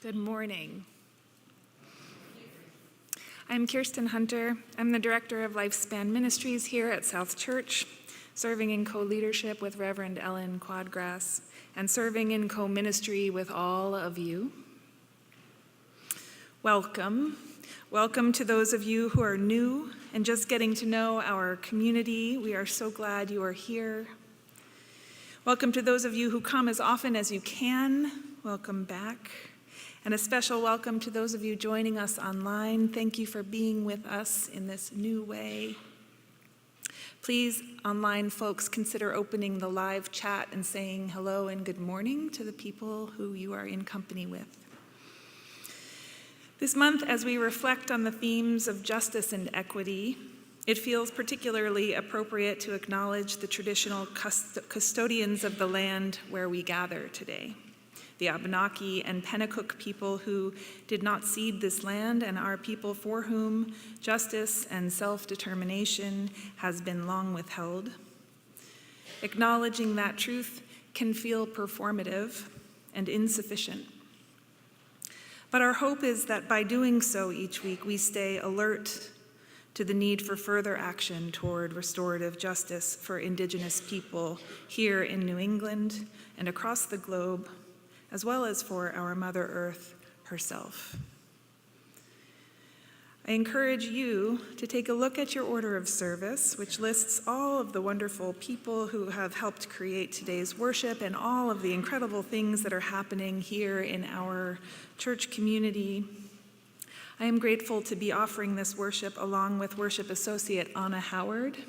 Good morning. I'm Kirsten Hunter. I'm the Director of Lifespan Ministries here at South Church, serving in co-leadership with Reverend Ellen Quadgrass and serving in co-ministry with all of you. Welcome. Welcome to those of you who are new and just getting to know our community. We are so glad you are here. Welcome to those of you who come as often as you can. Welcome back. And a special welcome to those of you joining us online. Thank you for being with us in this new way. Please, online folks, consider opening the live chat and saying hello and good morning to the people who you are in company with. This month, as we reflect on the themes of justice and equity, it feels particularly appropriate to acknowledge the traditional custodians of the land where we gather today. The Abenaki and Pennacook people who did not cede this land and are people for whom justice and self-determination has been long withheld. Acknowledging that truth can feel performative and insufficient. But our hope is that by doing so each week, we stay alert to the need for further action toward restorative justice for Indigenous people here in New England and across the globe, as well as for our Mother Earth herself. I encourage you to take a look at your order of service, which lists all of the wonderful people who have helped create today's worship and all of the incredible things that are happening here in our church community. I am grateful to be offering this worship along with worship associate Anna Howard.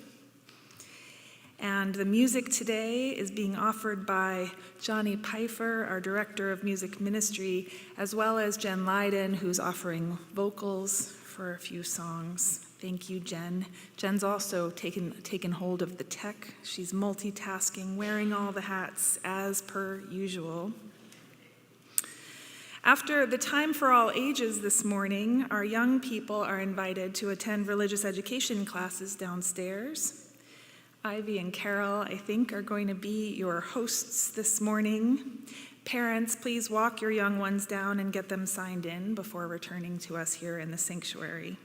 And the music today is being offered by Jonny Peiffer, our Director of Music Ministry, as well as Jen Leyden, who's offering vocals for a few songs. Thank you, Jen. Jen's also taken hold of the tech. She's multitasking, wearing all the hats as per usual. After the time for all ages this morning, our young people are invited to attend religious education classes downstairs. Ivy and Carol, I think, are going to be your hosts this morning. Parents, please walk your young ones down and get them signed in before returning to us here in the sanctuary.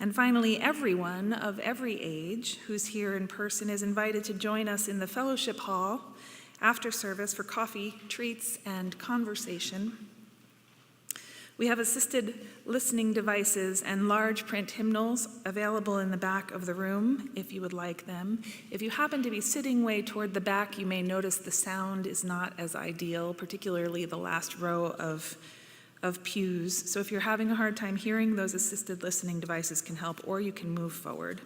And finally, everyone of every age who's here in person is invited to join us in the fellowship hall after service for coffee, treats, and conversation. We have assisted listening devices and large print hymnals available in the back of the room if you would like them. If you happen to be sitting way toward the back, you may notice the sound is not as ideal, particularly the last row of pews. So if you're having a hard time hearing, those assisted listening devices can help, or you can move forward.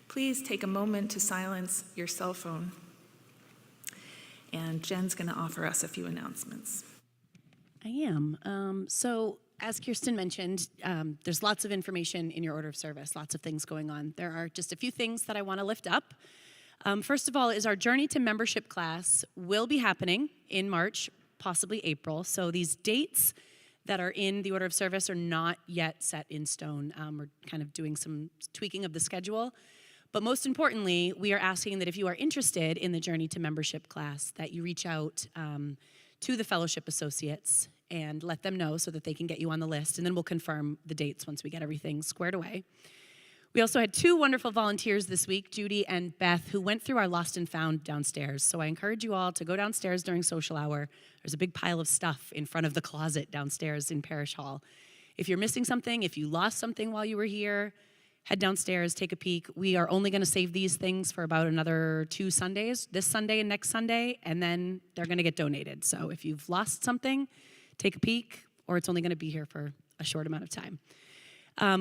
Please take a moment to silence your cell phone. And Jen's going to offer us a few announcements. I am. So as Kirsten mentioned, there's lots of information in your order of service, lots of things going on. There are just a few things that I want to lift up. First of all is our Journey to Membership class will be happening in March, possibly April. So these dates that are in the order of service are not yet set in stone. We're kind of doing some tweaking of the schedule. But most importantly, we are asking that if you are interested in the Journey to Membership class, that you reach out to the fellowship associates and let them know so that they can get you on the list, and then we'll confirm the dates once we get everything squared away. We also had two wonderful volunteers this week, Judy and Beth, who went through our Lost and Found downstairs. So I encourage you all to go downstairs during social hour. There's a big pile of stuff in front of the closet downstairs in Parish Hall. If you're missing something, if you lost something while you were here, head downstairs, take a peek. We are only going to save these things for about another 2 Sundays, this Sunday and next Sunday, and then they're going to get donated. So if you've lost something, take a peek, or it's only going to be here for a short amount of time.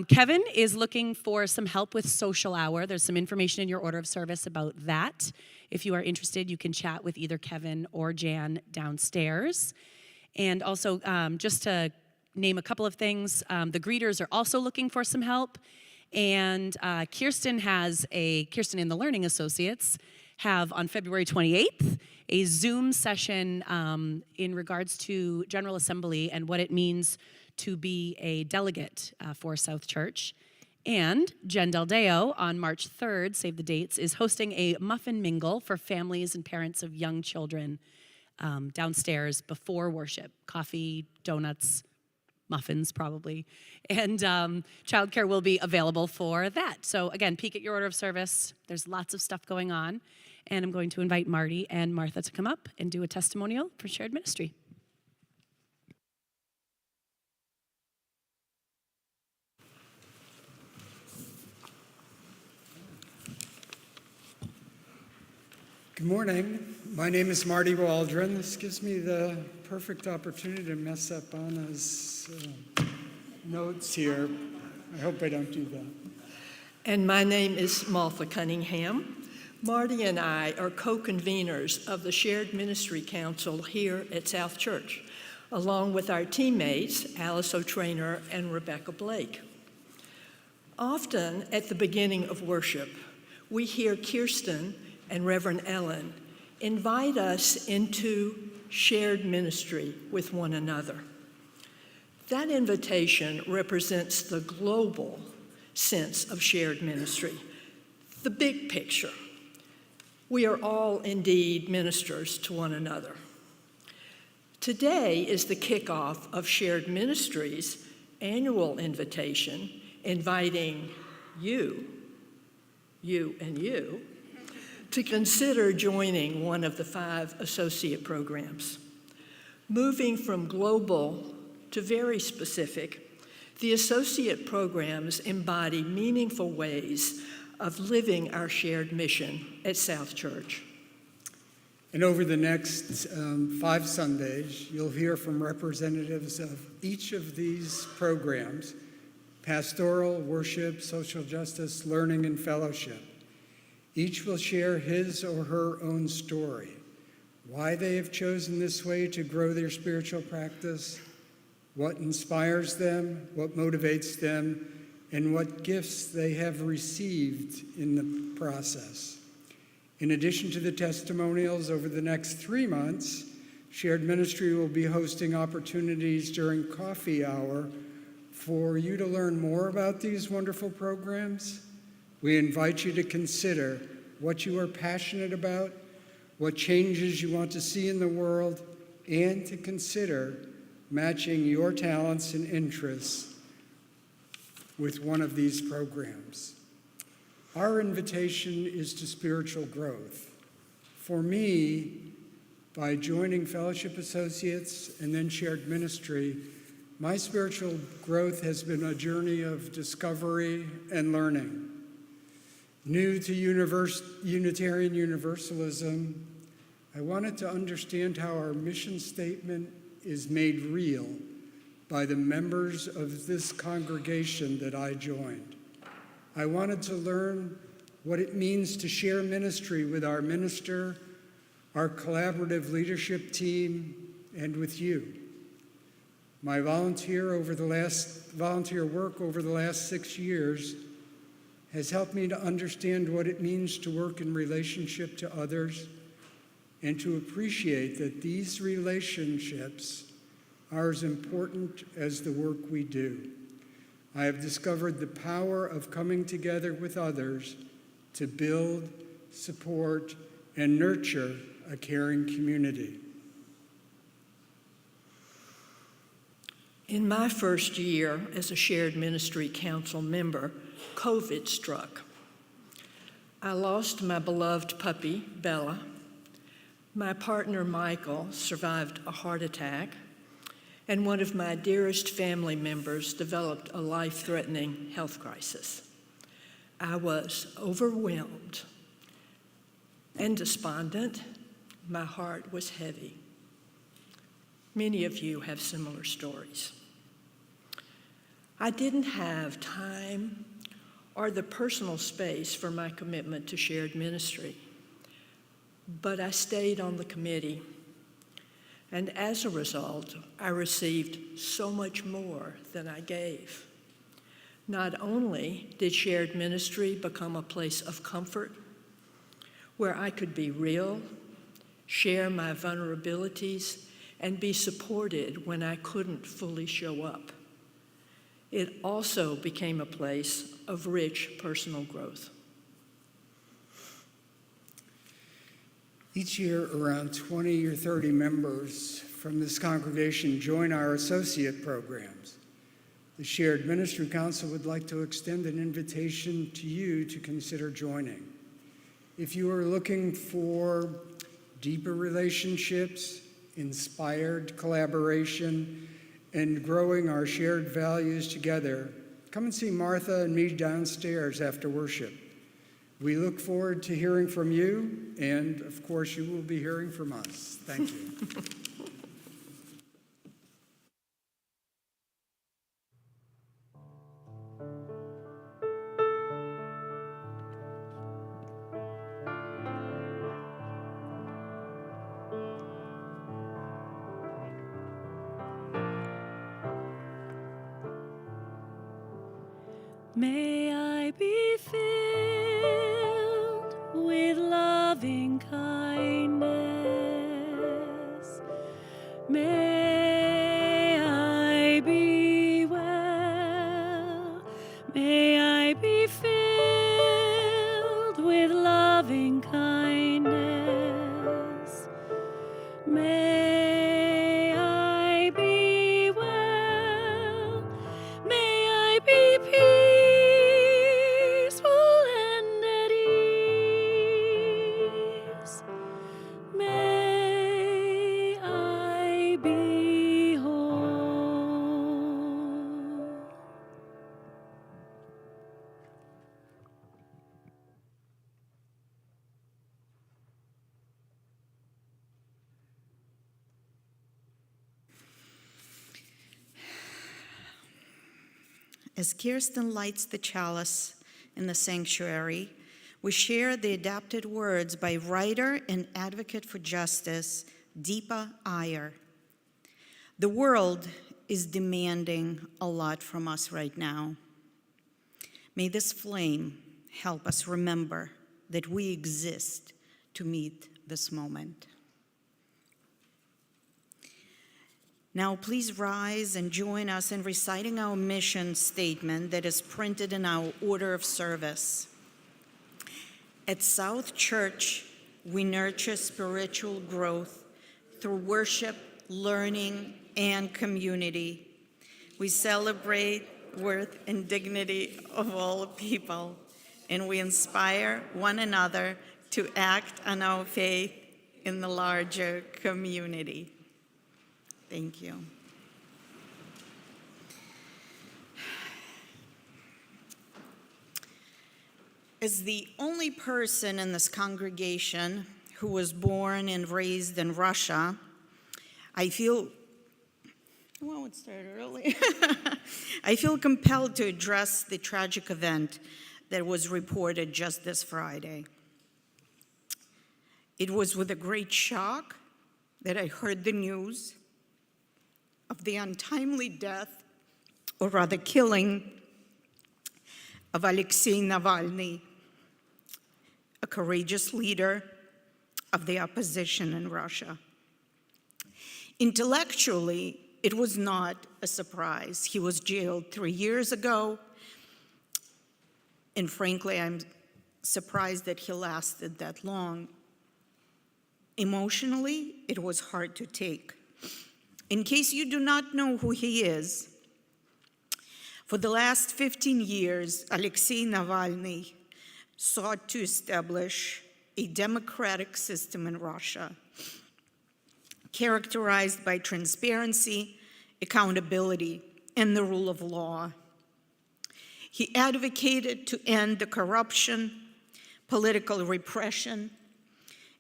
Kevin is looking for some help with social hour. There's some information in your order of service about that. If you are interested, you can chat with either Kevin or Jan downstairs. And also, just to name a couple of things, the greeters are also looking for some help. And Kirsten and the Learning Associates have on February 28th a Zoom session in regards to General Assembly and what it means to be a delegate for South Church. And Jen Del Deo on March 3rd, save the dates, is hosting a muffin mingle for families and parents of young children downstairs before worship. Coffee, donuts, muffins probably, and childcare will be available for that. So again, peek at your order of service. There's lots of stuff going on, and I'm going to invite Marty and Martha to come up and do a testimonial for shared ministry. Good morning. My name is Marty Waldron. This gives me the perfect opportunity to mess up Anna's notes here. I hope I don't do that. And my name is Martha Cunningham. Marty and I are co-conveners of the Shared Ministry Council here at South Church, along with our teammates, Alice O'Trainer and Rebecca Blake. Often at the beginning of worship, we hear Kirsten and Reverend Ellen invite us into shared ministry with one another. That invitation represents the global sense of shared ministry, the big picture. We are all indeed ministers to one another. Today is the kickoff of Shared Ministry's annual invitation, inviting you, and you, to consider joining one of the 5 associate programs. Moving from global to very specific, the associate programs embody meaningful ways of living our shared mission at South Church. And over the next 5 Sundays, you'll hear from representatives of each of these programs: pastoral, worship, social justice, learning, and fellowship. Each will share his or her own story, why they have chosen this way to grow their spiritual practice, what inspires them, what motivates them, and what gifts they have received in the process. In addition to the testimonials, over the next 3 months, Shared Ministry will be hosting opportunities during coffee hour for you to learn more about these wonderful programs. We invite you to consider what you are passionate about, what changes you want to see in the world, and to consider matching your talents and interests with one of these programs. Our invitation is to spiritual growth. For me, by joining Fellowship Associates and then Shared Ministry, my spiritual growth has been a journey of discovery and learning. New to Unitarian Universalism, I wanted to understand how our mission statement is made real by the members of this congregation that I joined. I wanted to learn what it means to share ministry with our minister, our collaborative leadership team, and with you. My volunteer work over the last 6 years has helped me to understand what it means to work in relationship to others and to appreciate that these relationships are as important as the work we do. I have discovered the power of coming together with others to build, support, and nurture a caring community. In my first year as a Shared Ministry Council member, COVID struck. I lost my beloved puppy, Bella. My partner, Michael, survived a heart attack, and one of my dearest family members developed a life-threatening health crisis. I was overwhelmed and despondent. My heart was heavy. Many of you have similar stories. I didn't have time or the personal space for my commitment to shared ministry, but I stayed on the committee, and as a result, I received so much more than I gave. Not only did shared ministry become a place of comfort where I could be real, share my vulnerabilities, and be supported when I couldn't fully show up, it also became a place of rich personal growth. Each year, around 20 or 30 members from this congregation join our associate programs. The Shared Ministry Council would like to extend an invitation to you to consider joining. If you are looking for deeper relationships, inspired collaboration, and growing our shared values together, come and see Martha and me downstairs after worship. We look forward to hearing from you, and of course, you will be hearing from us. Thank you. May I be filled with loving kindness. May I be well. May I be filled with loving kindness. May I be well. May I be peaceful and at ease. May I be whole. As Kirsten lights the chalice in the sanctuary, we share the adapted words by writer and advocate for justice, Deepa Iyer. The world is demanding a lot from us right now. May this flame help us remember that we exist to meet this moment. Now, please rise and join us in reciting our mission statement that is printed in our order of service. At South Church, we nurture spiritual growth through worship, learning, and community. We celebrate worth and dignity of all people, and we inspire one another to act on our faith in the larger community. Thank you. As the only person in this congregation who was born and raised in Russia, I feel, well, it started early. I feel compelled to address the tragic event that was reported just this Friday. It was with a great shock that I heard the news of the untimely death, or rather killing, of Alexei Navalny, a courageous leader of the opposition in Russia. Intellectually, it was not a surprise. He was jailed 3 years ago, and frankly, I'm surprised that he lasted that long. Emotionally, it was hard to take. In case you do not know who he is, for the last 15 years, Alexei Navalny sought to establish a democratic system in Russia, characterized by transparency, accountability, and the rule of law. He advocated to end the corruption, political repression,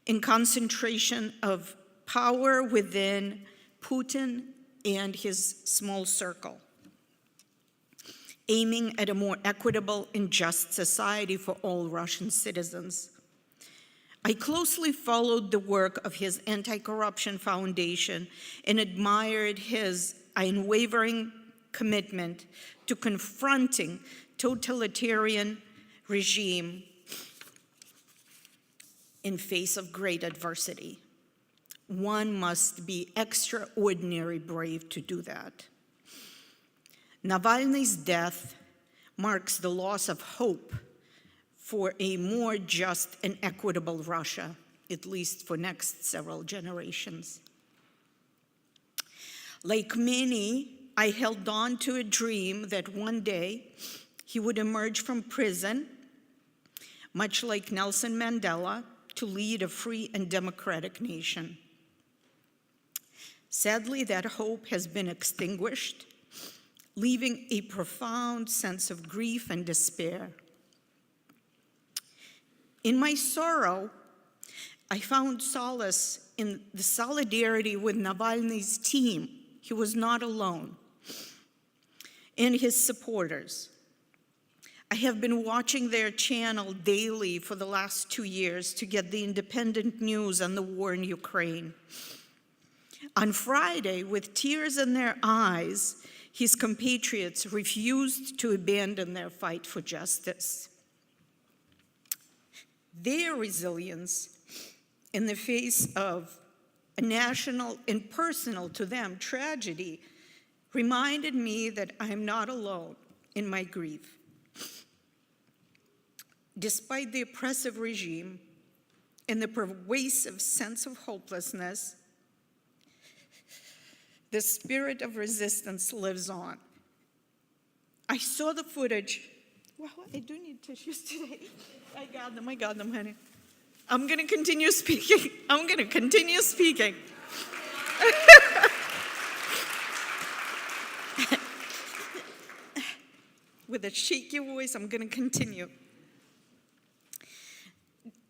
and concentration of power within Putin and his small circle, aiming at a more equitable and just society for all Russian citizens. I closely followed the work of his anti-corruption foundation and admired his unwavering commitment to confronting totalitarian regime in face of great adversity. One must be extraordinarily brave to do that. Navalny's death marks the loss of hope for a more just and equitable Russia at least for next several generations. Like many, I held on to a dream that one day he would emerge from prison, much like Nelson Mandela, to lead a free and democratic nation. Sadly, that hope has been extinguished, leaving a profound sense of grief and despair. In my sorrow, I found solace in the solidarity with Navalny's team. He was not alone, and his supporters. I have been watching their channel daily for the last 2 years to get the independent news on the war in Ukraine. On Friday, with tears in their eyes, his compatriots refused to abandon their fight for justice. Their resilience in the face of a national and personal to them tragedy reminded me that I am not alone in my grief. Despite the oppressive regime and the pervasive sense of hopelessness, the spirit of resistance lives on. I saw the footage. Well, I do need tissues today. I got them, honey. I'm going to continue speaking. With a shaky voice, I'm going to continue.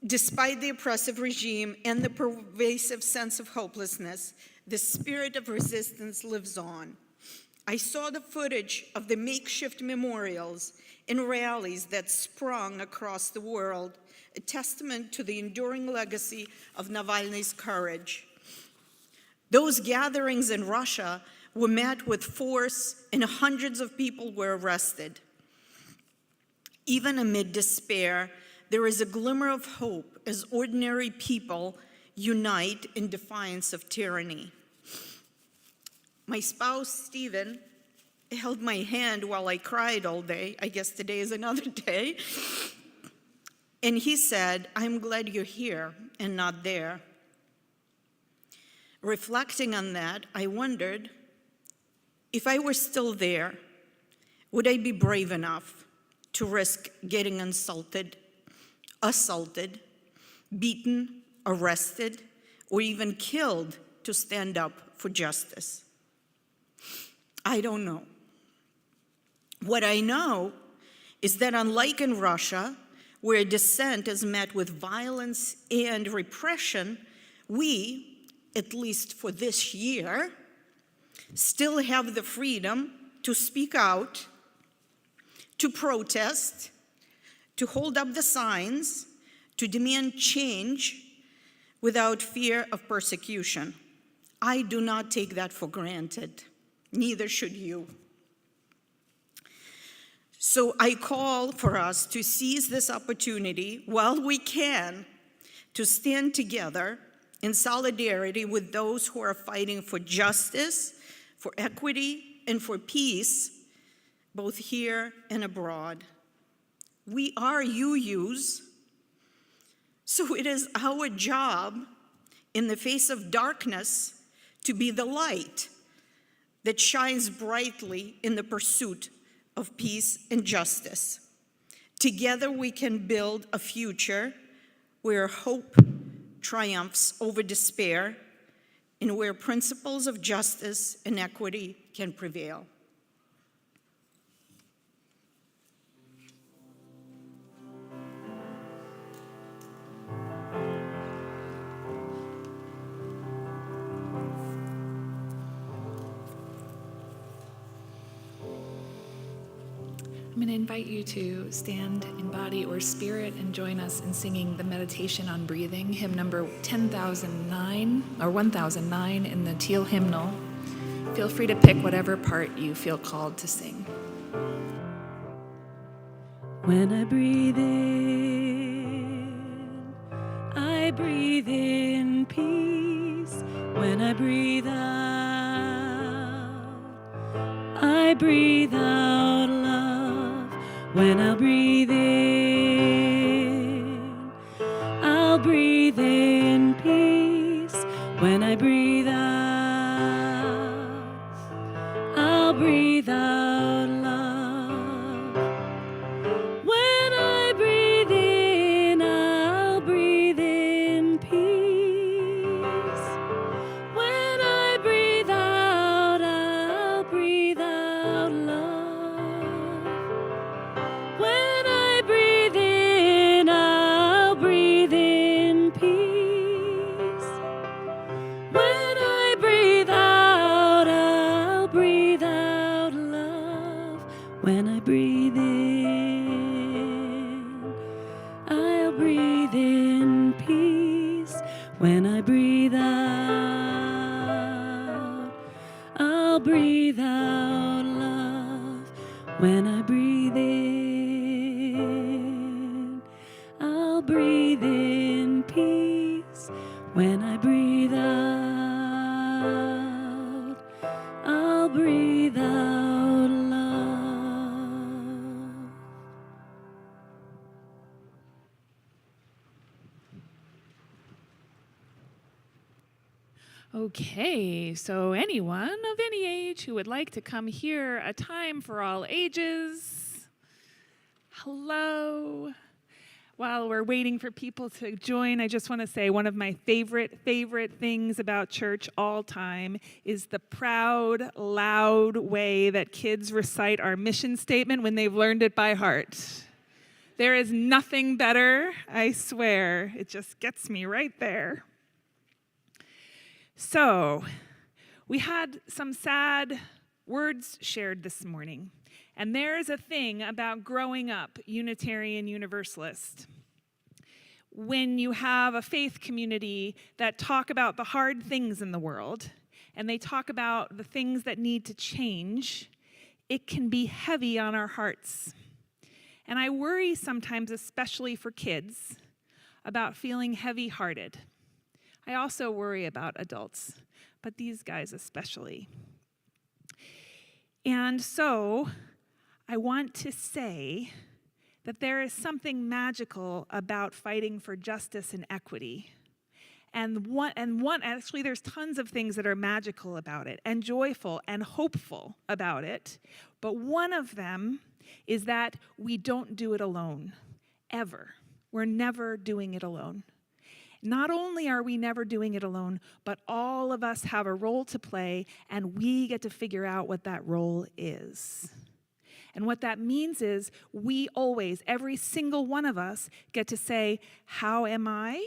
Despite the oppressive regime and the pervasive sense of hopelessness, the spirit of resistance lives on. I saw the footage of the makeshift memorials and rallies that sprung across the world, a testament to the enduring legacy of Navalny's courage. Those gatherings in Russia were met with force, and hundreds of people were arrested. Even amid despair, there is a glimmer of hope as ordinary people unite in defiance of tyranny. My spouse, Stephen, held my hand while I cried all day. I guess today is another day. And he said, "I'm glad you're here and not there." Reflecting on that, I wondered, if I were still there, would I be brave enough to risk getting assaulted, beaten, arrested, or even killed to stand up for justice? I don't know. What I know is that unlike in Russia, where dissent is met with violence and repression, we, at least for this year, still have the freedom to speak out, to protest, to hold up the signs, to demand change without fear of persecution. I do not take that for granted. Neither should you. So I call for us to seize this opportunity while we can to stand together in solidarity with those who are fighting for justice, for equity, and for peace, both here and abroad. We are UUs, so it is our job in the face of darkness to be the light that shines brightly in the pursuit of peace and justice. Together we can build a future where hope triumphs over despair and where principles of justice and equity can prevail. I'm going to invite you to stand in body or spirit and join us in singing the Meditation on Breathing, hymn number 1009 in the Teal hymnal. Feel free to pick whatever part you feel called to sing. When I breathe in peace. When I breathe out love. When I'll breathe in I breathe out, I'll breathe out love. When I breathe in, I'll breathe in peace. When I breathe out, I'll breathe out love. When I breathe in, I'll breathe in peace. When I breathe out, I'll breathe out love. When I breathe in, I'll breathe in peace. When I breathe out, I'll breathe out love. When I breathe in, I'll breathe in peace. When I breathe out, I'll breathe out love. Okay, so anyone of any age who would like to come hear A Time for All Ages, hello. While we're waiting for people to join, I just want to say one of my favorite things about church all time is the proud, loud way that kids recite our mission statement when they've learned it by heart. There is nothing better, I swear. It just gets me right there. So, we had some sad words shared this morning. And there's a thing about growing up Unitarian Universalist. When you have a faith community that talk about the hard things in the world, and they talk about the things that need to change, it can be heavy on our hearts. And I worry sometimes, especially for kids, about feeling heavy-hearted. I also worry about adults, but these guys especially. And so, I want to say that there is something magical about fighting for justice and equity. Actually, there's tons of things that are magical about it, and joyful and hopeful about it. But one of them is that we don't do it alone, ever. We're never doing it alone. Not only are we never doing it alone, but all of us have a role to play, and we get to figure out what that role is. And what that means is we always, every single one of us, get to say, how am I?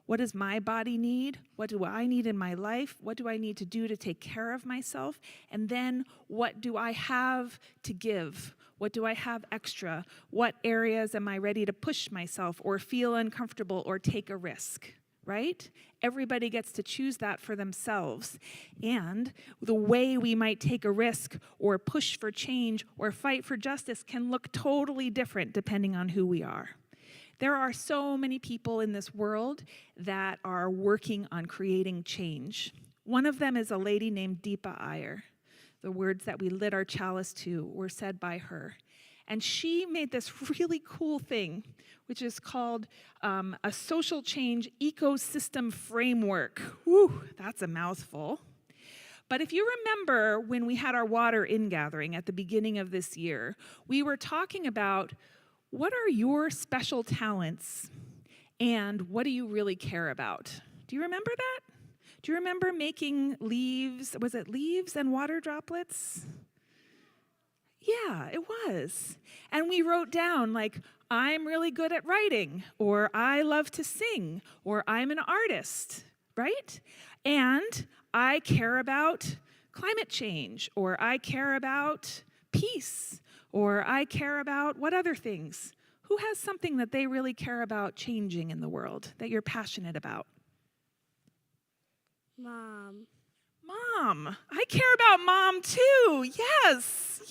What does my body need? What do I need in my life? What do I need to do to take care of myself? And then what do I have to give? What do I have extra? What areas am I ready to push myself or feel uncomfortable or take a risk? Right? Everybody gets to choose that for themselves. And the way we might take a risk or push for change or fight for justice can look totally different depending on who we are. There are so many people in this world that are working on creating change. One of them is a lady named Deepa Iyer. The words that we lit our chalice to were said by her. And she made this really cool thing, which is called a social change ecosystem framework. Whew, that's a mouthful. But if you remember when we had our water ingathering at the beginning of this year, we were talking about what are your special talents and what do you really care about? Do you remember that? Do you remember making leaves? Was it leaves and water droplets? Yeah, it was. And we wrote down, like, I'm really good at writing, or I love to sing, or I'm an artist, right? And I care about climate change, or I care about peace, or I care about what other things? Who has something that they really care about changing in the world that you're passionate about? Mom. Mom. I care about mom too. Yes,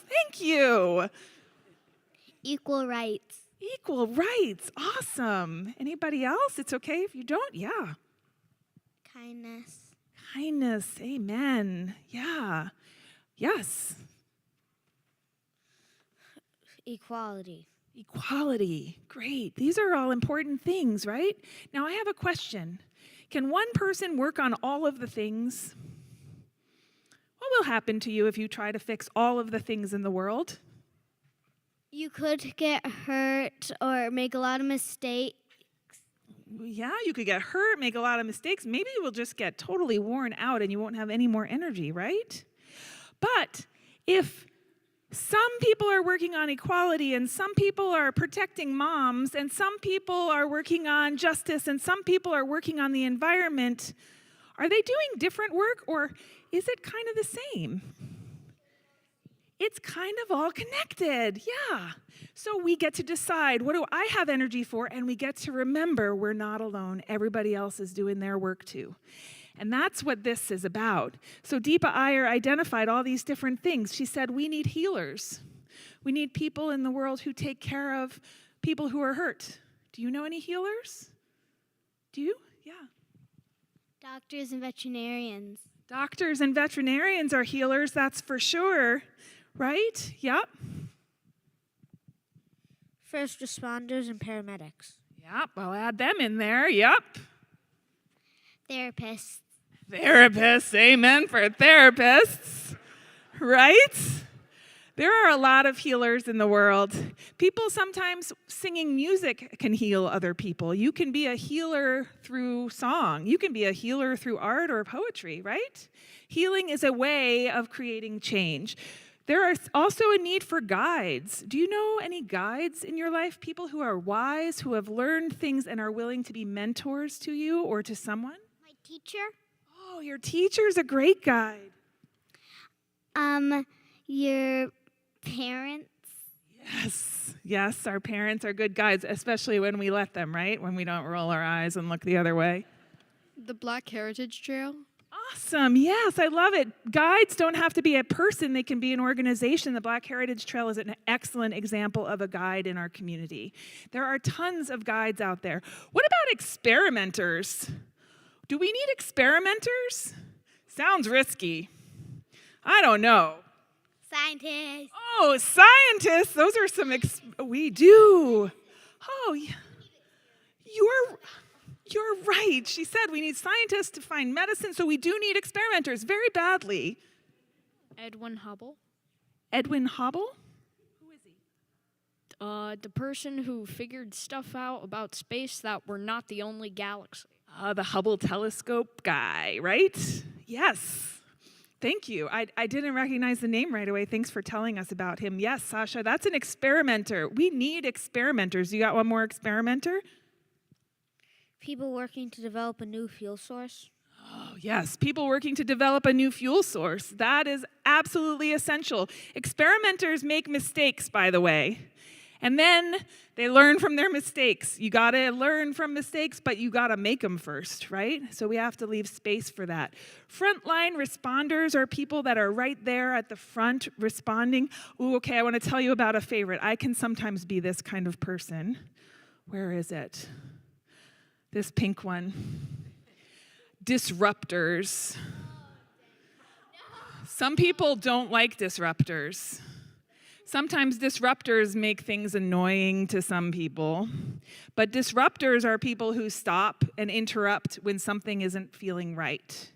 thank you. Equal rights. Equal rights, awesome. Anybody else? It's okay if you don't, yeah. Kindness. Kindness, amen, yeah. Yes. Equality. Equality. Great. These are all important things, right? Now I have a question. Can one person work on all of the things? What will happen to you if you try to fix all of the things in the world? You could get hurt or make a lot of mistakes. Yeah, you could get hurt, make a lot of mistakes. Maybe you will just get totally worn out and you won't have any more energy, right? But if some people are working on equality and some people are protecting moms and some people are working on justice and some people are working on the environment, are they doing different work or is it kind of the same? It's kind of all connected, yeah. So we get to decide, what do I have energy for? And we get to remember we're not alone. Everybody else is doing their work too. And that's what this is about. So Deepa Iyer identified all these different things. She said, we need healers. We need people in the world who take care of people who are hurt. Do you know any healers? Do you? Yeah. Doctors and veterinarians. Doctors and veterinarians are healers, that's for sure. Right? Yep. First responders and paramedics. Yep, I'll add them in there. Yep. Therapists. Therapists, amen for therapists. Right? There are a lot of healers in the world. People sometimes singing music can heal other people. You can be a healer through song. You can be a healer through art or poetry, right? Healing is a way of creating change. There is also a need for guides. Do you know any guides in your life? People who are wise, who have learned things and are willing to be mentors to you or to someone? My teacher. Oh, your teacher's a great guide. Your parents. Yes, our parents are good guides, especially when we let them, right? When we don't roll our eyes and look the other way. The Black Heritage Trail. Awesome. Yes, I love it. Guides don't have to be a person. They can be an organization. The Black Heritage Trail is an excellent example of a guide in our community. There are tons of guides out there. What about experimenters? Do we need experimenters? Sounds risky. I don't know. Scientists. Oh, scientists. Those are some, we do. Oh, yeah. You're right. She said we need scientists to find medicine, so we do need experimenters very badly. Edwin Hubble. Edwin Hubble? Who is he? The person who figured stuff out about space that we're not the only galaxy. The Hubble telescope guy, right? Yes. Thank you. I didn't recognize the name right away. Thanks for telling us about him. Yes, Sasha, that's an experimenter. We need experimenters. You got one more experimenter? People working to develop a new fuel source. Oh, yes, people working to develop a new fuel source. That is absolutely essential. Experimenters make mistakes, by the way, and then they learn from their mistakes. You got to learn from mistakes, but you got to make them first, right? So we have to leave space for that. Frontline responders are people that are right there at the front responding. Ooh, okay, I want to tell you about a favorite. I can sometimes be this kind of person. Where is it? This pink one. Disruptors. Some people don't like disruptors. Sometimes disruptors make things annoying to some people. But disruptors are people who stop and interrupt when something isn't feeling right.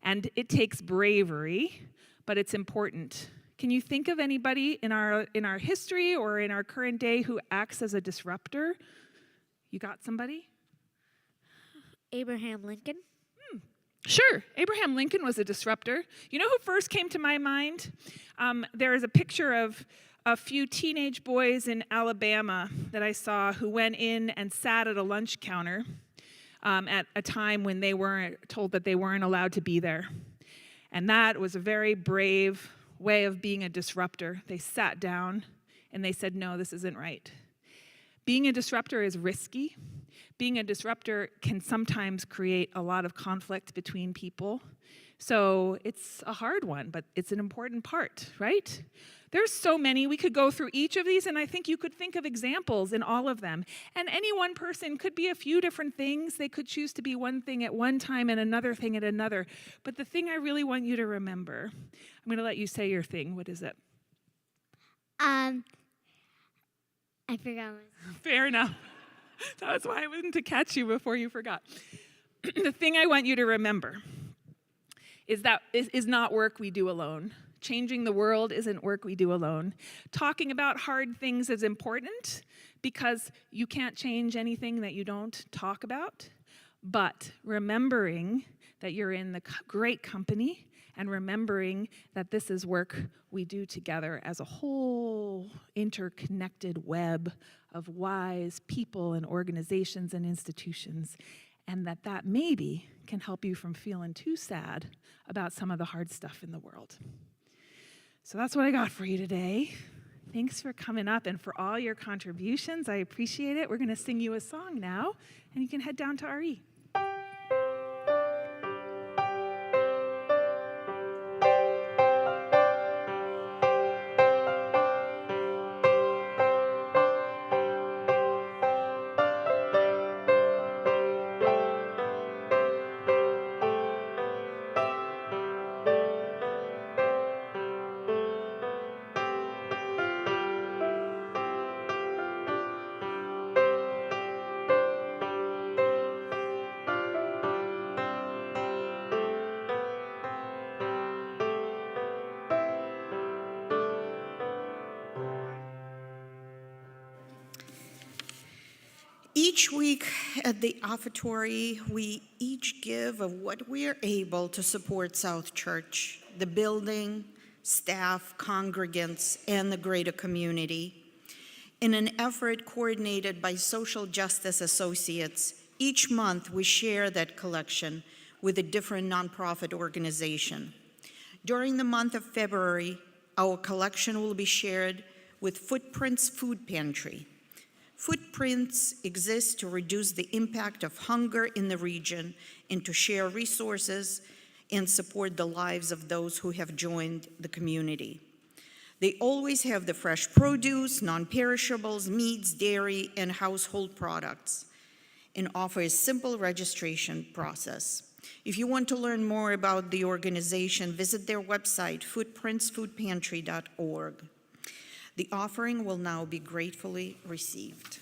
And it takes bravery, but it's important. Can you think of anybody in our history or in our current day who acts as a disruptor? You got somebody? Abraham Lincoln. Sure, Abraham Lincoln was a disruptor. You know who first came to my mind? There is a picture of a few teenage boys in Alabama that I saw who went in and sat at a lunch counter at a time when they weren't told that they weren't allowed to be there. And that was a very brave way of being a disruptor. They sat down and they said, no, this isn't right. Being a disruptor is risky. Being a disruptor can sometimes create a lot of conflict between people. So it's a hard one, but it's an important part, right? There's so many. We could go through each of these, and I think you could think of examples in all of them. And any one person could be a few different things. They could choose to be one thing at one time and another thing at another. But the thing I really want you to remember, I'm going to let you say your thing. What is it? I forgot my. Fair enough. That was why I wanted to catch you before you forgot. The thing I want you to remember is that is not work we do alone. Changing the world isn't work we do alone. Talking about hard things is important because you can't change anything that you don't talk about. But remembering that you're in the great company and remembering that this is work we do together as a whole interconnected web of wise people and organizations and institutions, and that maybe can help you from feeling too sad about some of the hard stuff in the world. So that's what I got for you today. Thanks for coming up and for all your contributions. I appreciate it. We're going to sing you a song now, and you can head down to RE. Each week at the Offertory, we each give of what we are able to support South Church, the building, staff, congregants, and the greater community. In an effort coordinated by Social Justice Associates, each month we share that collection with a different nonprofit organization. During the month of February, our collection will be shared with Footprints Food Pantry. Footprints exist to reduce the impact of hunger in the region and to share resources and support the lives of those who have joined the community. They always have the fresh produce, non-perishables, meats, dairy, and household products, and offer a simple registration process. If you want to learn more about the organization, visit their website, footprintsfoodpantry.org. The offering will now be gratefully received.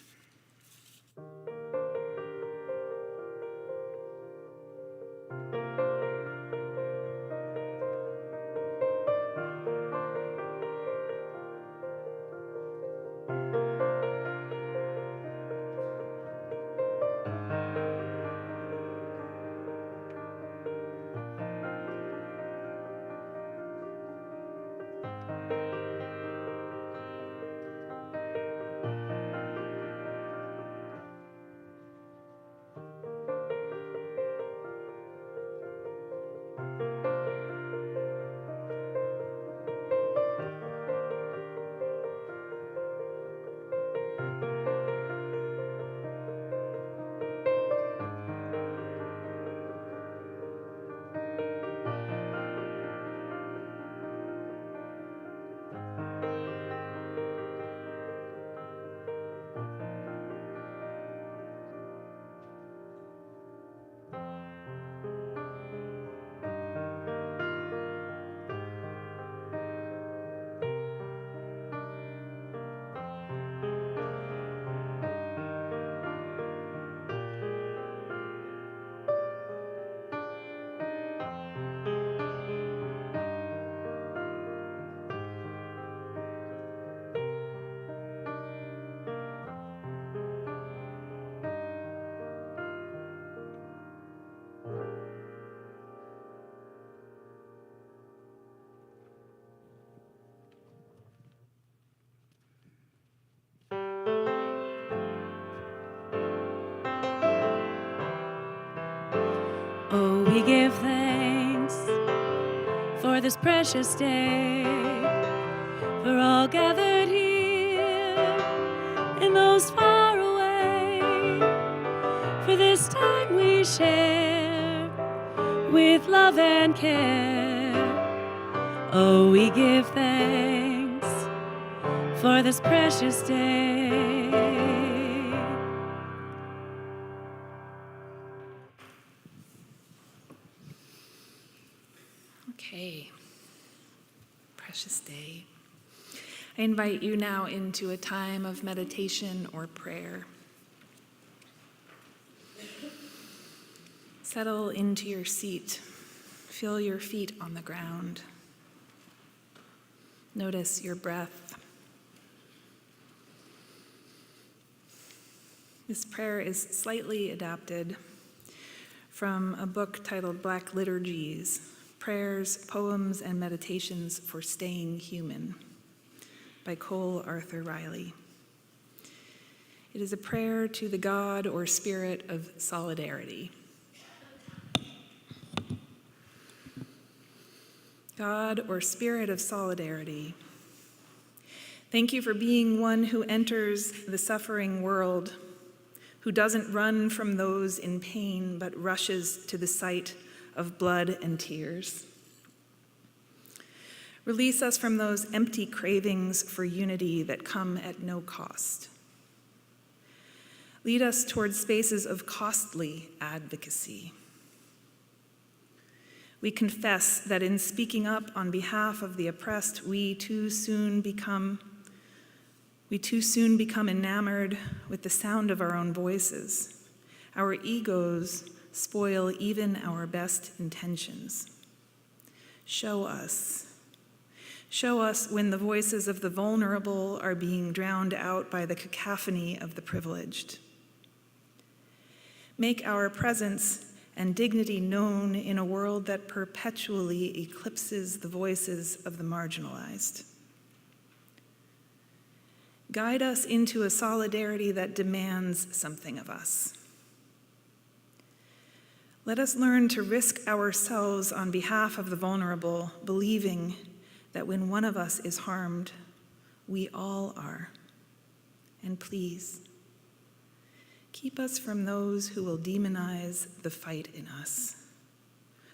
Oh, we give thanks for this precious day, for all gathered here and those far away, for this time we share with love and care. Oh, we give thanks for this precious day. Okay. Precious day. I invite you now into a time of meditation or prayer. Settle into your seat. Feel your feet on the ground. Notice your breath. This prayer is slightly adapted from a book titled Black Liturgies, Prayers, Poems, and Meditations for Staying Human by Cole Arthur Riley. It is a prayer to the God or spirit of solidarity. God or spirit of solidarity, thank you for being one who enters the suffering world, who doesn't run from those in pain, but rushes to the sight of blood and tears. Release us from those empty cravings for unity that come at no cost. Lead us towards spaces of costly advocacy. We confess that in speaking up on behalf of the oppressed, we too soon become enamored with the sound of our own voices. Our egos spoil even our best intentions. Show us when the voices of the vulnerable are being drowned out by the cacophony of the privileged. Make our presence and dignity known in a world that perpetually eclipses the voices of the marginalized. Guide us into a solidarity that demands something of us. Let us learn to risk ourselves on behalf of the vulnerable, believing that when one of us is harmed, we all are. And please, keep us from those who will demonize the fight in us,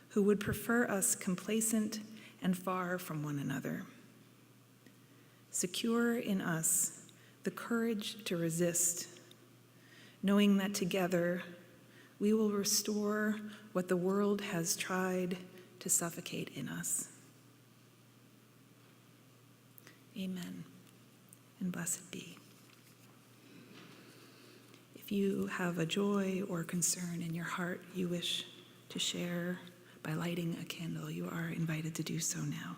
who would prefer us complacent and far from one another. Secure in us the courage to resist, knowing that together we will restore what the world has tried to suffocate in us. Amen, and blessed be. If you have a joy or concern in your heart you wish to share by lighting a candle, you are invited to do so now.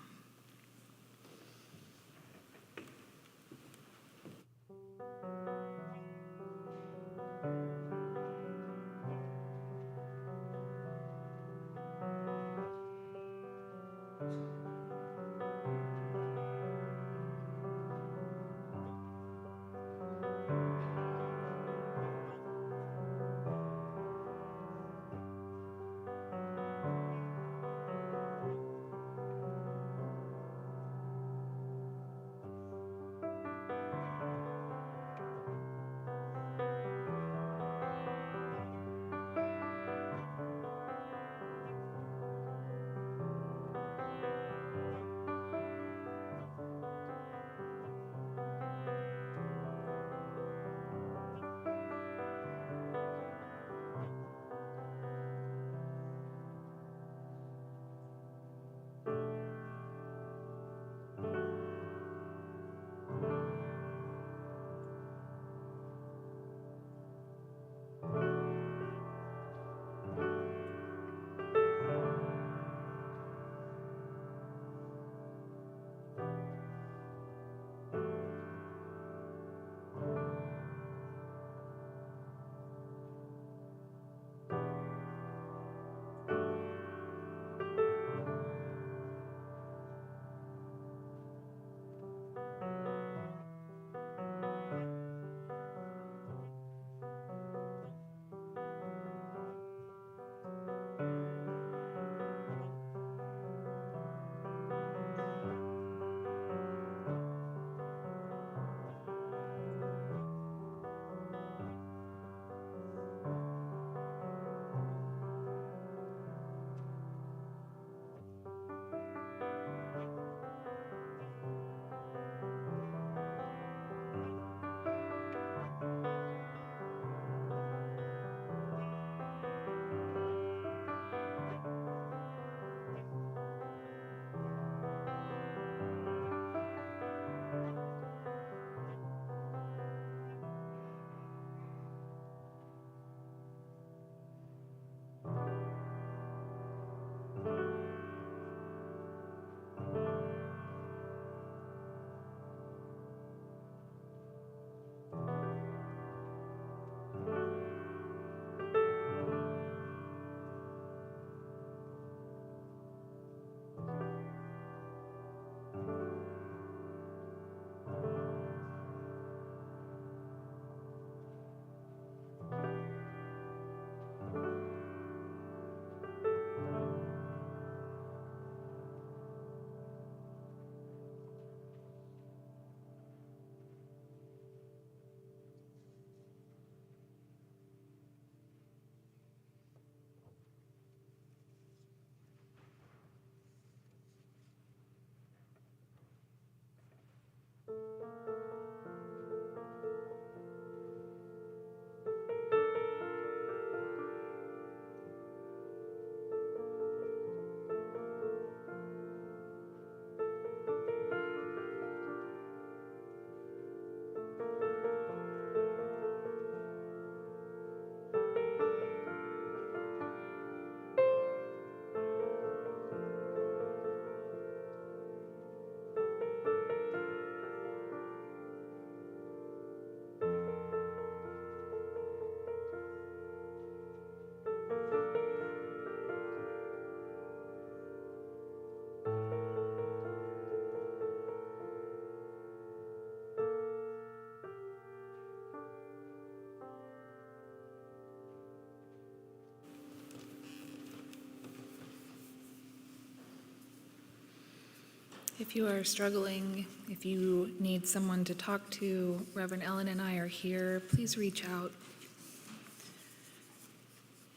If you are struggling, if you need someone to talk to, Reverend Ellen and I are here. Please reach out.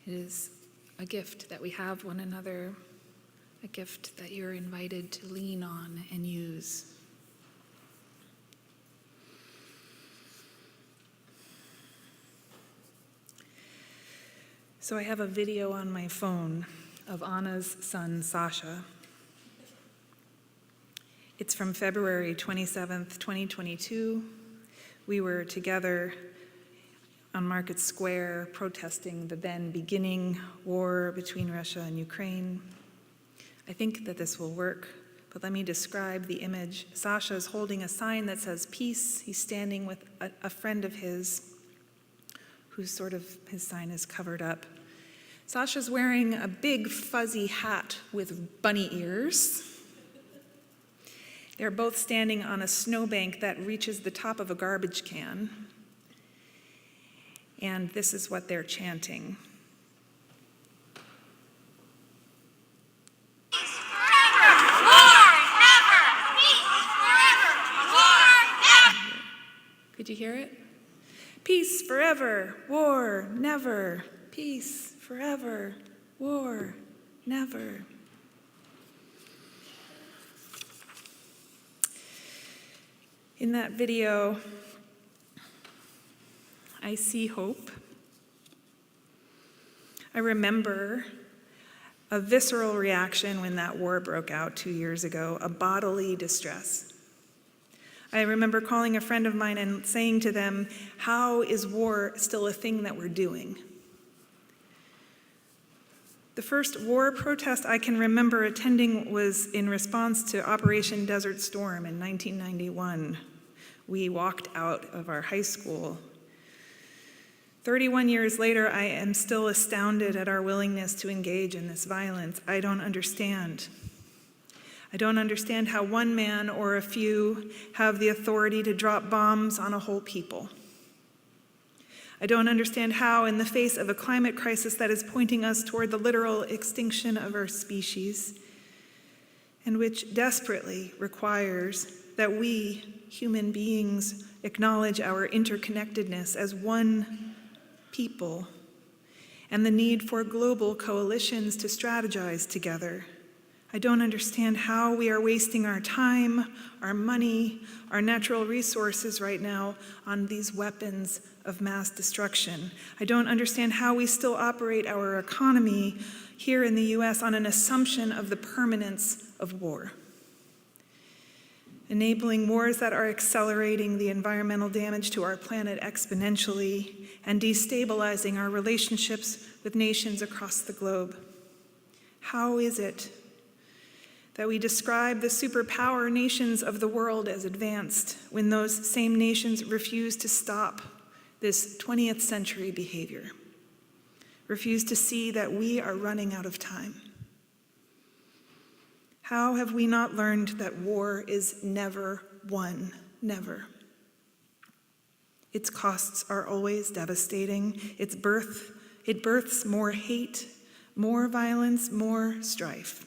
It is a gift that we have one another, a gift that you're invited to lean on and use. So I have a video on my phone of Anna's son, Sasha. It's from February 27th, 2022. We were together on Market Square protesting the then beginning war between Russia and Ukraine. I think that this will work, but let me describe the image. Sasha is holding a sign that says peace. He's standing with a friend of his whose his sign is covered up. Sasha's wearing a big fuzzy hat with bunny ears. They're both standing on a snowbank that reaches the top of a garbage can. And this is what they're chanting. Peace forever, war never. Peace forever, war never. Could you hear it? Peace forever, war never. Peace forever, war never. In that video, I see hope. I remember a visceral reaction when that war broke out 2 years ago, a bodily distress. I remember calling a friend of mine and saying to them, how is war still a thing that we're doing? The first war protest I can remember attending was in response to Operation Desert Storm in 1991. We walked out of our high school. 31 years later, I am still astounded at our willingness to engage in this violence. I don't understand. I don't understand how one man or a few have the authority to drop bombs on a whole people. I don't understand how, in the face of a climate crisis that is pointing us toward the literal extinction of our species, and which desperately requires that we, human beings, acknowledge our interconnectedness as one people and the need for global coalitions to strategize together. I don't understand how we are wasting our time, our money, our natural resources right now on these weapons of mass destruction. I don't understand how we still operate our economy here in the US on an assumption of the permanence of war. Enabling wars that are accelerating the environmental damage to our planet exponentially and destabilizing our relationships with nations across the globe. How is it that we describe the superpower nations of the world as advanced when those same nations refuse to stop this 20th century behavior, refuse to see that we are running out of time? How have we not learned that war is never won? Never. Its costs are always devastating. It births more hate, more violence, more strife.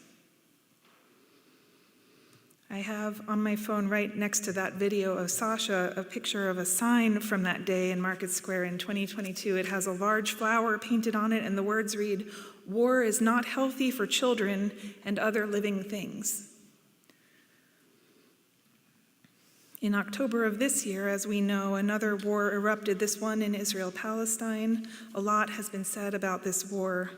I have on my phone right next to that video of Sasha a picture of a sign from that day in Market Square in 2022. It has a large flower painted on it, and the words read, "War is not healthy for children and other living things." In October of this year, as we know, another war erupted, this one in Israel-Palestine. A lot has been said about this war,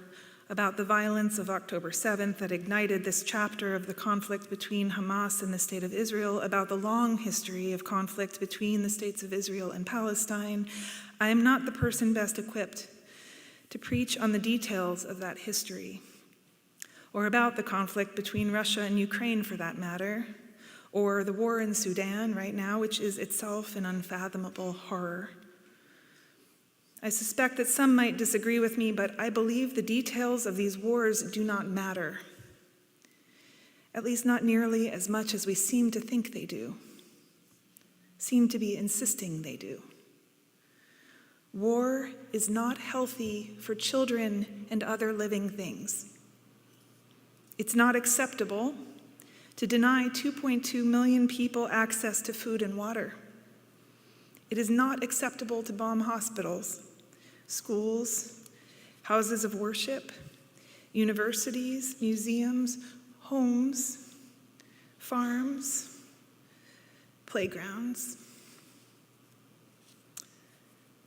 about the violence of October 7th that ignited this chapter of the conflict between Hamas and the State of Israel, about the long history of conflict between the states of Israel and Palestine. I am not the person best equipped to preach on the details of that history, or about the conflict between Russia and Ukraine for that matter, or the war in Sudan right now, which is itself an unfathomable horror. I suspect that some might disagree with me, but I believe the details of these wars do not matter, at least not nearly as much as we seem to think they do, seem to be insisting they do. War is not healthy for children and other living things. It's not acceptable to deny 2.2 million people access to food and water. It is not acceptable to bomb hospitals, schools, houses of worship, universities, museums, homes, farms, playgrounds.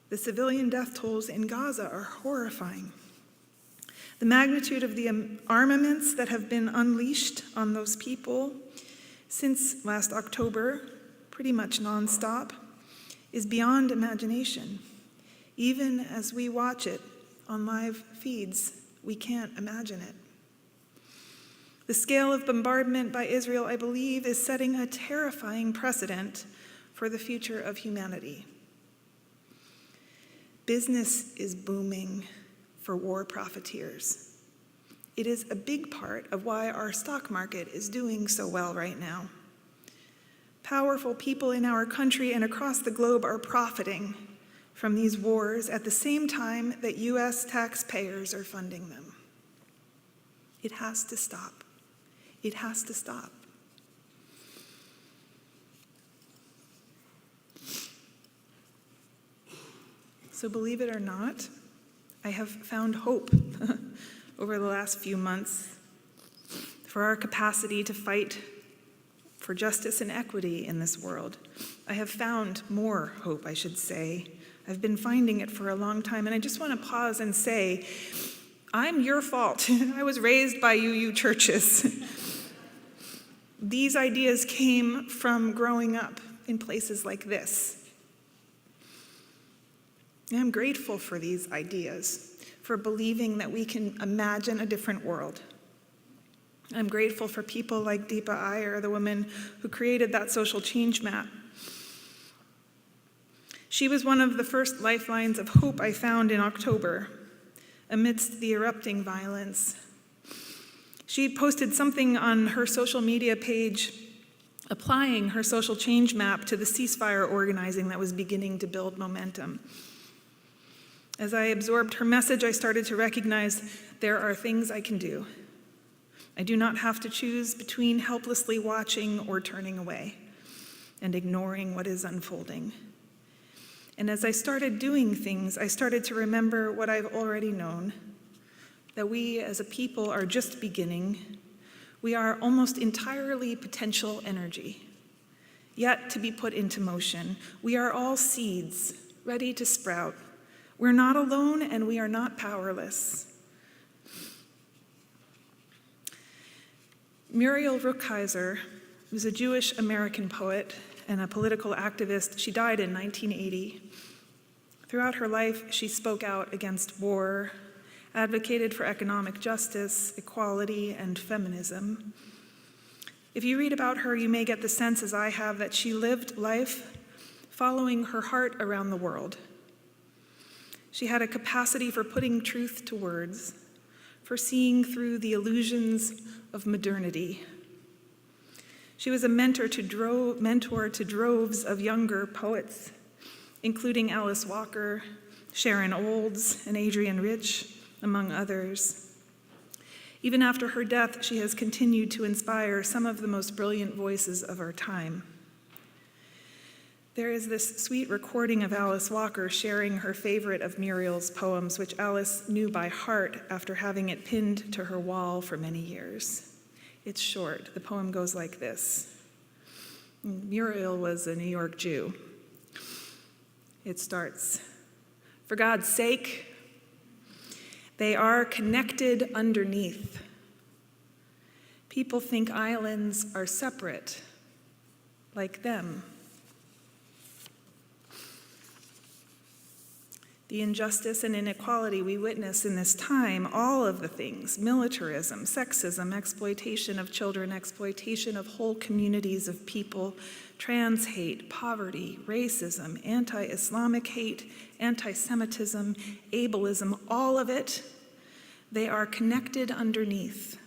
The civilian death tolls in Gaza are horrifying. The magnitude of the armaments that have been unleashed on those people since last October, pretty much nonstop, is beyond imagination. Even as we watch it on live feeds, we can't imagine it. The scale of bombardment by Israel, I believe, is setting a terrifying precedent for the future of humanity. Business is booming for war profiteers. It is a big part of why our stock market is doing so well right now. Powerful people in our country and across the globe are profiting from these wars at the same time that U.S. taxpayers are funding them. It has to stop. It has to stop. So believe it or not, I have found hope over the last few months for our capacity to fight for justice and equity in this world. I have found more hope, I should say. I've been finding it for a long time, and I just want to pause and say, I'm your fault. I was raised by UU churches. These ideas came from growing up in places like this. And I'm grateful for these ideas, for believing that we can imagine a different world. I'm grateful for people like Deepa Iyer, the woman who created that social change map. She was one of the first lifelines of hope I found in October, amidst the erupting violence. She posted something on her social media page applying her social change map to the ceasefire organizing that was beginning to build momentum. As I absorbed her message, I started to recognize there are things I can do. I do not have to choose between helplessly watching or turning away and ignoring what is unfolding. And as I started doing things, I started to remember what I've already known, that we as a people are just beginning. We are almost entirely potential energy, yet to be put into motion. We are all seeds, ready to sprout. We're not alone and we are not powerless. Muriel Rukeyser was a Jewish American poet and a political activist. She died in 1980. Throughout her life, she spoke out against war, advocated for economic justice, equality, and feminism. If you read about her, you may get the sense, as I have, that she lived life following her heart around the world. She had a capacity for putting truth to words, for seeing through the illusions of modernity. She was a mentor to droves of younger poets, including Alice Walker, Sharon Olds, and Adrienne Rich, among others. Even after her death, she has continued to inspire some of the most brilliant voices of our time. There is this sweet recording of Alice Walker sharing her favorite of Muriel's poems, which Alice knew by heart after having it pinned to her wall for many years. It's short. The poem goes like this. Muriel was a New York Jew. It starts, "For God's sake, they are connected underneath. People think islands are separate, like them. The injustice and inequality we witness in this time, all of the things, militarism, sexism, exploitation of children, exploitation of whole communities of people, trans hate, poverty, racism, anti-Islamic hate, anti-Semitism, ableism, all of it, they are connected underneath.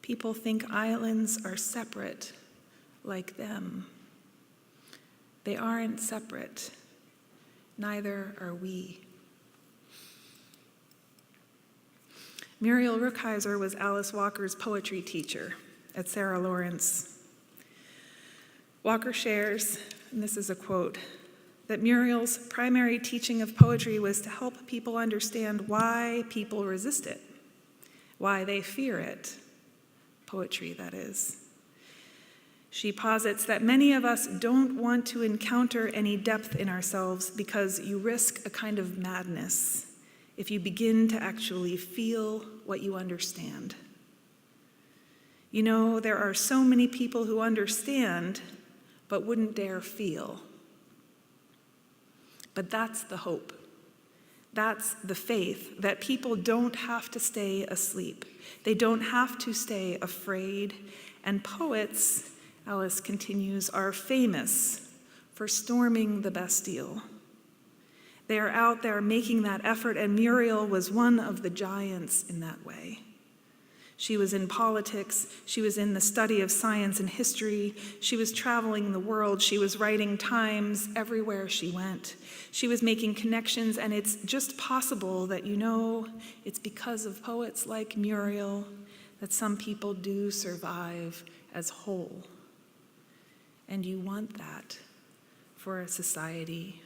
People think islands are separate, like them. They aren't separate. Neither are we." Muriel Rukeyser was Alice Walker's poetry teacher. at Sarah Lawrence. Walker shares, and this is a quote, that Muriel's primary teaching of poetry was to help people understand why people resist it, why they fear it. Poetry, that is. She posits that many of us don't want to encounter any depth in ourselves because you risk a kind of madness if you begin to actually feel what you understand. You know, there are so many people who understand but wouldn't dare feel. But that's the hope. That's the faith that people don't have to stay asleep. They don't have to stay afraid. And poets, Alice continues, are famous for storming the Bastille. They are out there making that effort, and Muriel was one of the giants in that way. She was in politics, she was in the study of science and history, she was traveling the world, she was writing Times everywhere she went. She was making connections, and it's just possible that it's because of poets like Muriel that some people do survive as whole. And you want that for a society,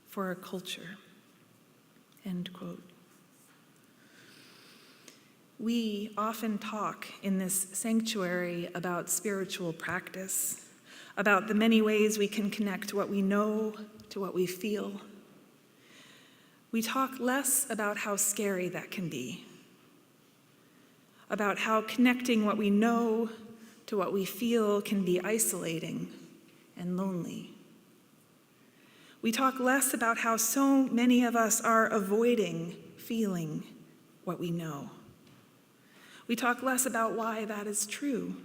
for a culture. End quote. We often talk in this sanctuary about spiritual practice, about the many ways we can connect what we know to what we feel. We talk less about how scary that can be, about how connecting what we know to what we feel can be isolating and lonely. We talk less about how so many of us are avoiding feeling what we know. We talk less about why that is true,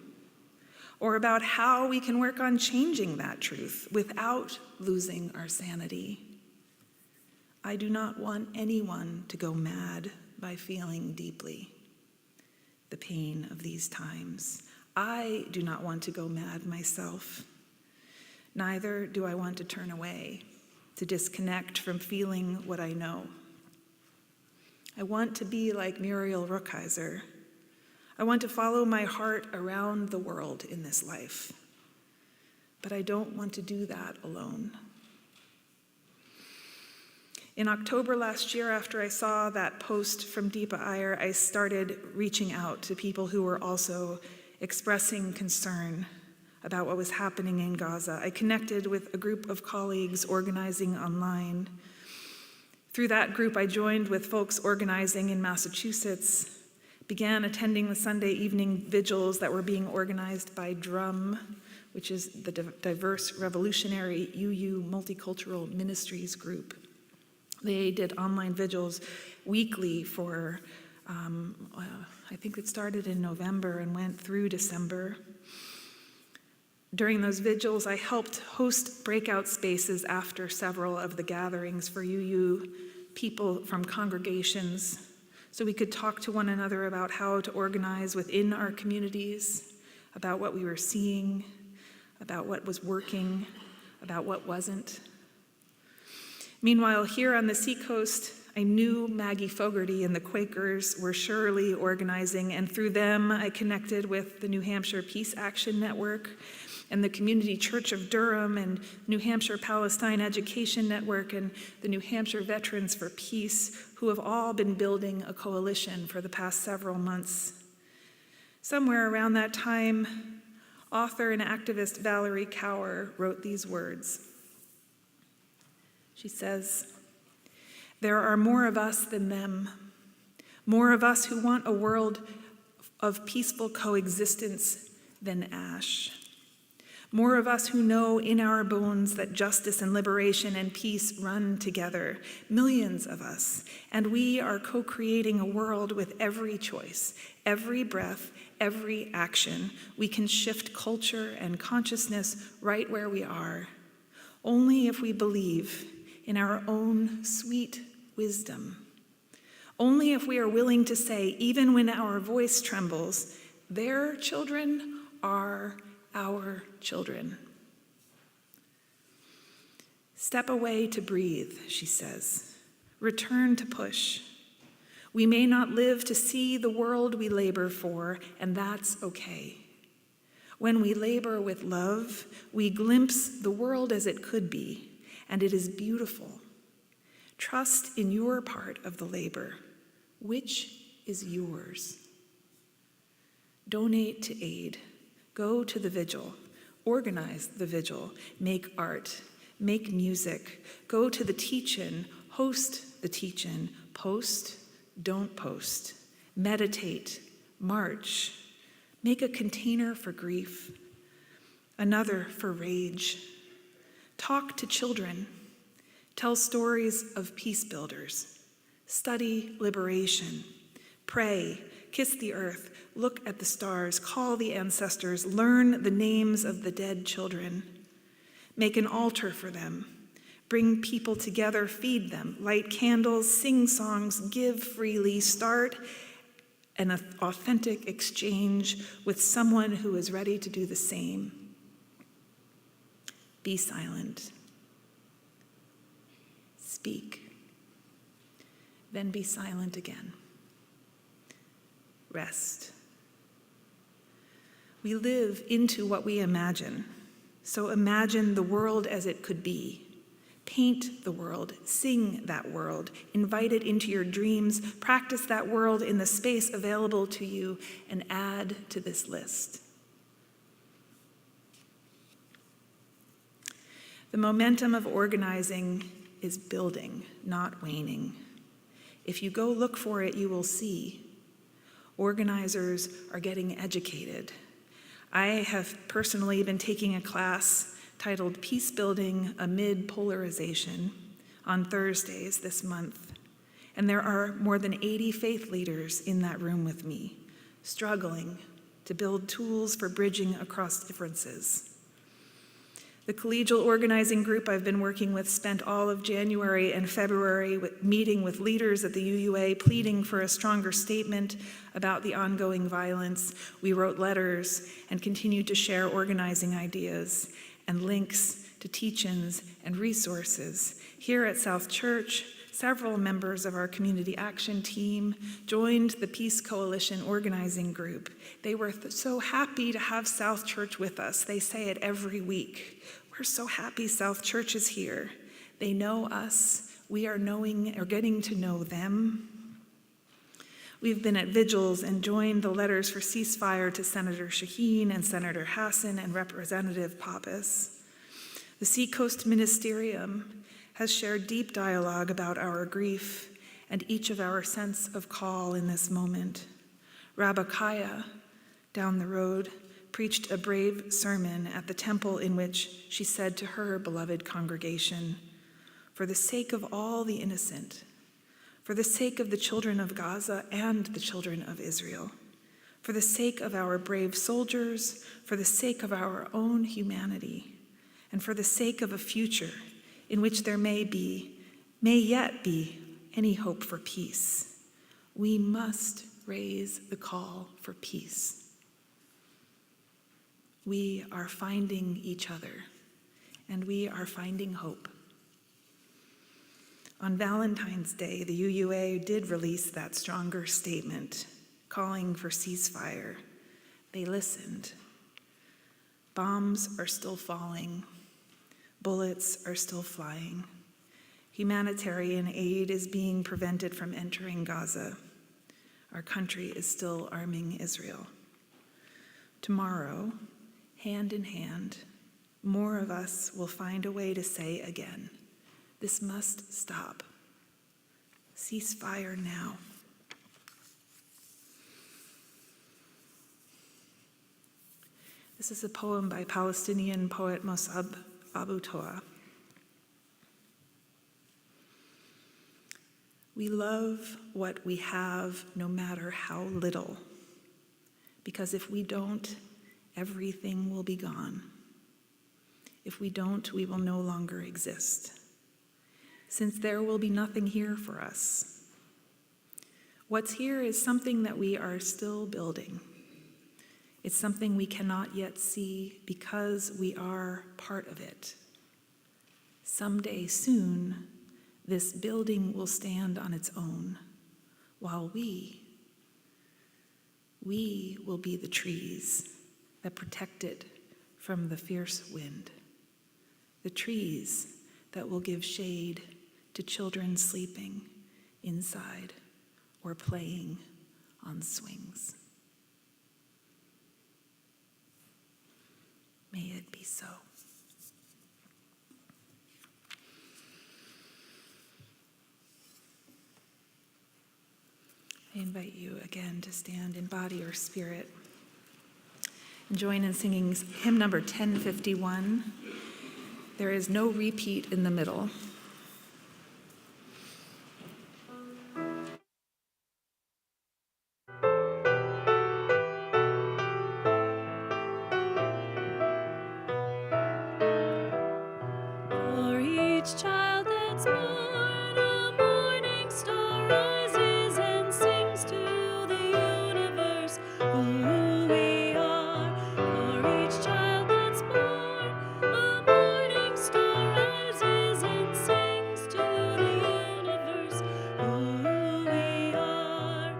or about how we can work on changing that truth without losing our sanity. I do not want anyone to go mad by feeling deeply the pain of these times. I do not want to go mad myself. Neither do I want to turn away, to disconnect from feeling what I know. I want to be like Muriel Rukeyser. I want to follow my heart around the world in this life, but I don't want to do that alone. In October last year, after I saw that post from Deepa Iyer, I started reaching out to people who were also expressing concern about what was happening in Gaza. I connected with a group of colleagues organizing online. Through that group, I joined with folks organizing in Massachusetts, began attending the Sunday evening vigils that were being organized by DRUM, which is the Diverse Revolutionary UU Multicultural Ministries group. They did online vigils weekly for, I think it started in November and went through December. During those vigils, I helped host breakout spaces after several of the gatherings for UU people from congregations, so we could talk to one another about how to organize within our communities, about what we were seeing, about what was working, about what wasn't. Meanwhile, here on the seacoast, I knew Maggie Fogarty and the Quakers were surely organizing, and through them, I connected with the New Hampshire Peace Action Network and the Community Church of Durham and New Hampshire Palestine Education Network and the New Hampshire Veterans for Peace, who have all been building a coalition for the past several months. Somewhere around that time, author and activist Valerie Kaur wrote these words. She says, "There are more of us than them, more of us who want a world of peaceful coexistence than ash. More of us who know in our bones that justice and liberation and peace run together, millions of us, and we are co-creating a world with every choice, every breath, every action. We can shift culture and consciousness right where we are, only if we believe in our own sweet wisdom. Only if we are willing to say, even when our voice trembles, their children are our children." Step away to breathe, she says. Return to push. We may not live to see the world we labor for, and that's okay. When we labor with love, we glimpse the world as it could be, and it is beautiful. Trust in your part of the labor. Which is yours? Donate to aid. Go to the vigil. Organize the vigil. Make art. Make music. Go to the teach-in. Host the teach-in. Post. Don't post. Meditate. March. Make a container for grief. Another for rage. Talk to children. Tell stories of peace builders. Study liberation. Pray. Kiss the earth. Look at the stars. Call the ancestors. Learn the names of the dead children. Make an altar for them. Bring people together. Feed them. Light candles. Sing songs. Give freely. Start an authentic exchange with someone who is ready to do the same. Be silent. Speak. Then be silent again. Rest. We live into what we imagine. So imagine the world as it could be. Paint the world, sing that world, invite it into your dreams, practice that world in the space available to you, and add to this list. The momentum of organizing is building, not waning. If you go look for it, you will see. Organizers are getting educated. I have personally been taking a class titled Peace Building Amid Polarization on Thursdays this month. And there are more than 80 faith leaders in that room with me, struggling to build tools for bridging across differences. The collegial organizing group I've been working with spent all of January and February meeting with leaders at the UUA, pleading for a stronger statement about the ongoing violence. We wrote letters and continued to share organizing ideas and links to teach-ins and resources. Here at South Church, several members of our community action team joined the Peace Coalition organizing group. They were so happy to have South Church with us. They say it every week. We're so happy South Church is here. They know us. We are knowing or getting to know them. We've been at vigils and joined the letters for ceasefire to Senator Shaheen and Senator Hassan and Representative Pappas. The Seacoast Ministerium has shared deep dialogue about our grief and each of our sense of call in this moment. Rabbi Kaya, down the road, preached a brave sermon at the temple in which she said to her beloved congregation, "For the sake of all the innocent, for the sake of the children of Gaza and the children of Israel, for the sake of our brave soldiers, for the sake of our own humanity, and for the sake of a future in which there may yet be any hope for peace, we must raise the call for peace." We are finding each other, and we are finding hope. On Valentine's Day, the UUA did release that stronger statement, calling for ceasefire. They listened. Bombs are still falling. Bullets are still flying. Humanitarian aid is being prevented from entering Gaza. Our country is still arming Israel. Tomorrow, hand in hand, more of us will find a way to say again, this must stop. Ceasefire now. This is a poem by Palestinian poet Mossab Abu Toa. We love what we have no matter how little, because if we don't, everything will be gone. If we don't, we will no longer exist, since there will be nothing here for us. What's here is something that we are still building. It's something we cannot yet see because we are part of it. Someday soon, this building will stand on its own, while we will be the trees that protect it from the fierce wind, the trees that will give shade to children sleeping inside or playing on swings. May it be so. I invite you again to stand in body or spirit and join in singing hymn number 1051. There is no repeat in the middle. For each child that's born, a morning star rises and sings to the universe who we are. For each child that's born, a morning star rises and sings to the universe who we are.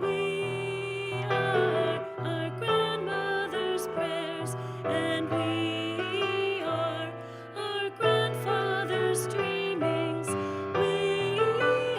We are our grandmother's prayers, and we are our grandfather's dreamings. We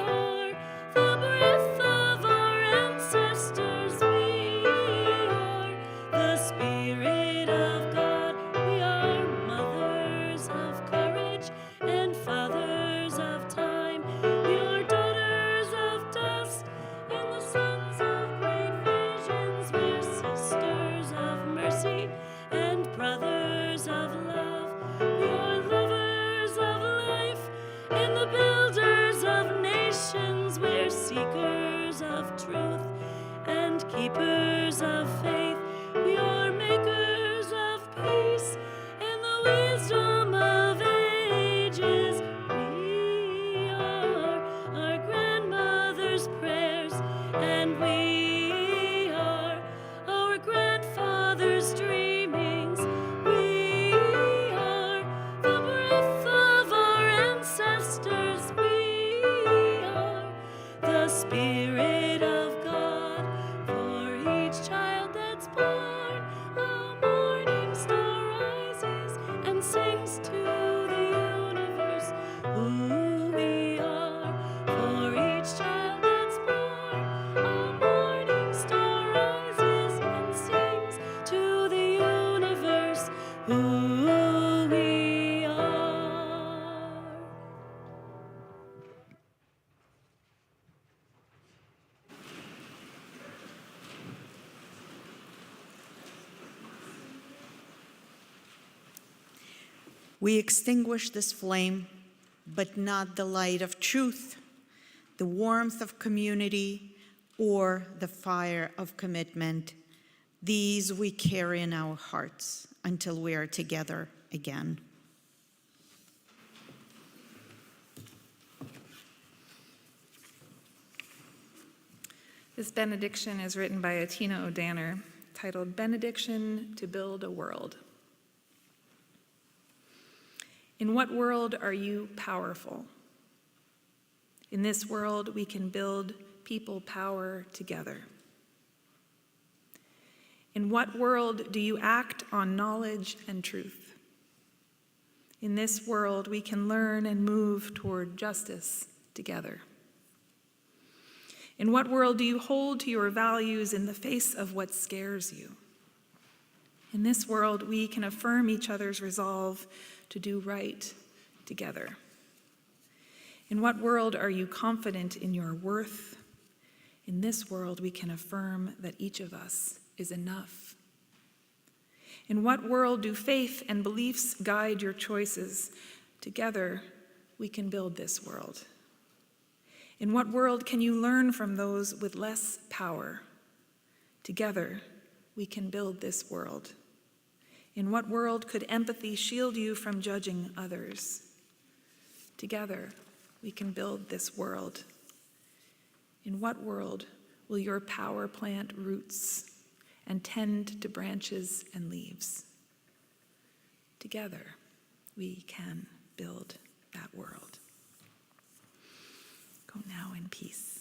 are the breath of our ancestors. We are the Spirit of God. We are mothers of courage and fathers of time. We are daughters of dust and the sons of great visions. We're sisters of mercy and brothers of love. We are lovers of life and the builders of nations. We're seekers of truth and keepers of faith. We are makers of peace and the wisdom of ages. We are our grandmother's prayers, and we are our grandfather's dreamings. We are the breath of our ancestors. We are the Spirit of God. For each child that's born, a morning star rises and sings to the universe who we are. For each child that's born, a morning star rises and sings to the universe who we are. We extinguish this flame, but not the light of truth, the warmth of community, or the fire of commitment. These we carry in our hearts until we are together again. This benediction is written by Atina O'Danner, titled Benediction to Build a World. In what world are you powerful? In this world, we can build people power together. In what world do you act on knowledge and truth? In this world, we can learn and move toward justice together. In what world do you hold to your values in the face of what scares you? In this world, we can affirm each other's resolve to do right together. In what world are you confident in your worth? In this world, we can affirm that each of us is enough. In what world do faith and beliefs guide your choices? Together, we can build this world. In what world can you learn from those with less power? Together, we can build this world. In what world could empathy shield you from judging others? Together, we can build this world. In what world will your power plant roots and tend to branches and leaves? Together, we can build that world. Go now in peace.